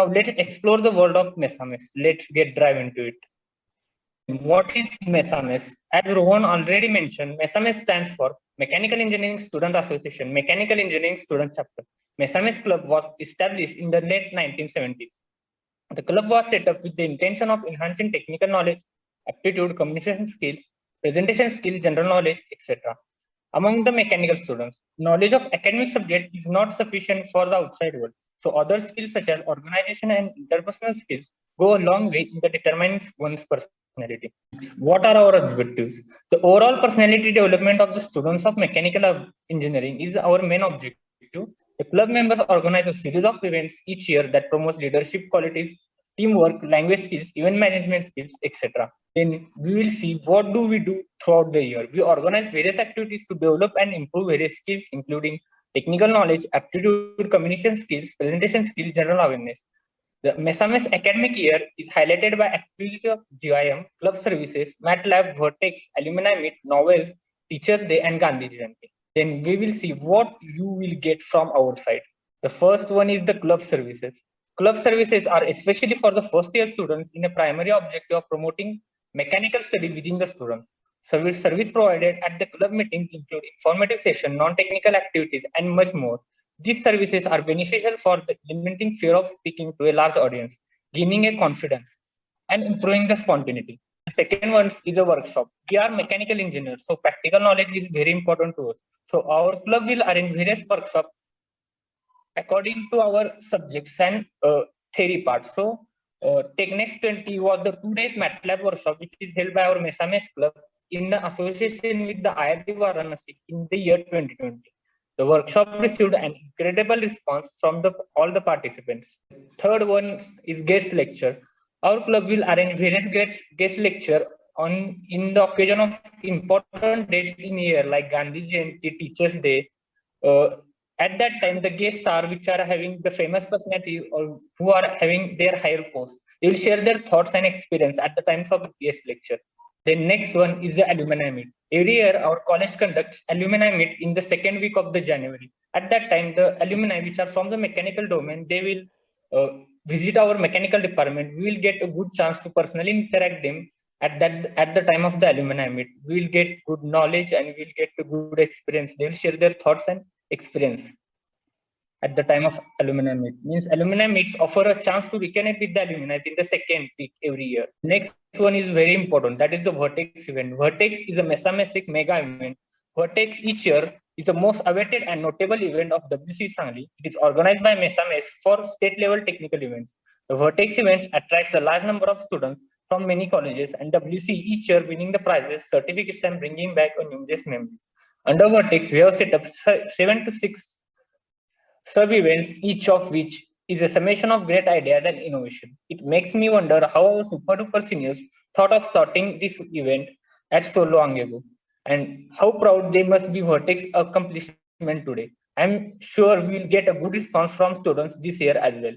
Now let's explore the world of MESA-MESC. Let's get dive into it. What is MESA-MESC? As Rohan already mentioned, MESA-MESC stands for Mechanical Engineering Student Association, Mechanical Engineering Student Chapter. MESA-MESC Club was established in the late 1970s. The club was set up with the intention of enhancing technical knowledge, aptitude, communication skills, presentation skills, general knowledge, etc. Among the mechanical students, knowledge of academic subject is not sufficient for the outside world. So other skills such as organization and interpersonal skills go a long way in the determining one's personality. What are our objectives? The overall personality development of the students of mechanical engineering is our main objective. The club members organize a series of events each year that promotes leadership qualities, teamwork, language skills, event management skills, etc. Then we will see what do we do throughout the year. We organize various activities to develop and improve various skills, including technical knowledge, aptitude, communication skills, presentation skills, general awareness. The MESA-MESC academic year is highlighted by activities of GIM, club services, MATLAB, VERTEX, Alumni Meet, novels, Teachers' Day, and Gandhi Jayanti. Then we will see what you will get from our side. The first one is the club services. Club services are especially for the first year students in a primary objective of promoting mechanical study within the student. Service provided at the club meetings include informative session, non-technical activities, and much more. These services are beneficial for eliminating fear of speaking to a large audience, gaining a confidence, and improving the spontaneity. The second one is a workshop. We are mechanical engineers, so practical knowledge is very important to us. So our club will arrange various workshops according to our subjects and theory part. So Tech Next 20 was the 2 days MATLAB workshop, which is held by our MESA-MESC club in the association with the IIT Varanasi in the year 2020. The workshop received an incredible response from all the participants. Third one is guest lecture. Our club will arrange various guest lecture in the occasion of important dates in year like Gandhi Jayanti, Teachers' Day. At that time, the guests are which are having the famous personality or who are having their higher post. They will share their thoughts and experience at the times of guest lecture. The next one is the Alumni Meet. Every year, our college conducts Alumni Meet in the second week of the January. At that time, the alumni which are from the mechanical domain, they will visit our mechanical department. We will get a good chance to personally interact them at the time of the Alumni Meet. We will get good knowledge and we will get a good experience. They will share their thoughts and experience at the time of Alumni Meet. Means Alumni Meets offer a chance to reconnect with the alumni in the second week every year. Next one is very important. That is the VERTEX event. VERTEX is a MESA-MESC mega event. VERTEX each year is the most awaited and notable event of WCE Sangli. It is organized by MESA-MESC for state level technical events. The VERTEX events attracts a large number of students from many colleges and WCE each year winning the prizes, certificates, and bringing back a numerous memories. Under VERTEX, we have set up 7 to 6 sub-events, each of which is a summation of great ideas and innovation. It makes me wonder how our super-duper seniors thought of starting this event at so long ago, and how proud they must be VERTEX accomplishment today. I'm sure we will get a good response from students this year as well.